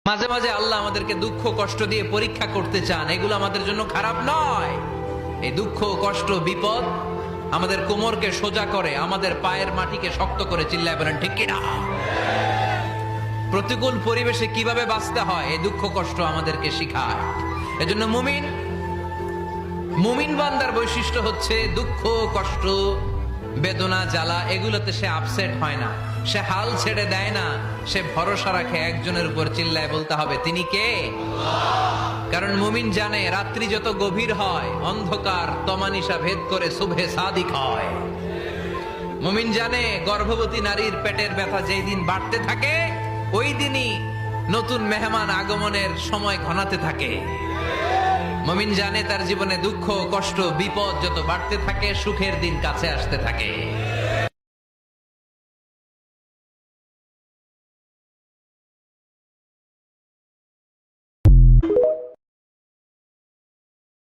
মাঝে মাঝে আল্লাহ আমাদেরকে দুঃখ কষ্ট দিয়ে পরীক্ষা করতে চান, এগুলো আমাদের জন্য খারাপ নয়। এই দুঃখ কষ্ট বিপদ আমাদের কোমরকে সোজা করে, আমাদের পায়ের মাটিকে শক্ত করে, চিল্লায় বলেন ঠিক কিনা? প্রতিকূল পরিবেশে কিভাবে বাঁচতে হয় এই দুঃখ কষ্ট আমাদেরকে শিখায়। এজন্য মুমিন বান্দার বৈশিষ্ট্য হচ্ছে দুঃখ কষ্ট বেদনা জ্বালা এগুলোতে সে আপসেট হয় না, সে হাল ছেড়ে দেয় না, সে ভরসা রাখে একজনের উপর। চিল্লায় বলতে হবে তিনি কে? কারণ মুমিন জানে রাত্রি যত গভীর হয় অন্ধকার তমানিসা ভেদ করে সুবহে সাদিক হয়। মুমিন জানে গর্ভবতী নারীর পেটের ব্যথা যেই দিন বাড়তে থাকে ওই দিনই নতুন মেহমান আগমনের সময় ঘনাতে থাকে। মুমিন জানে তার জীবনে দুঃখ কষ্ট বিপদ যত বাড়তে থাকে সুখের দিন কাছে আসতে থাকে।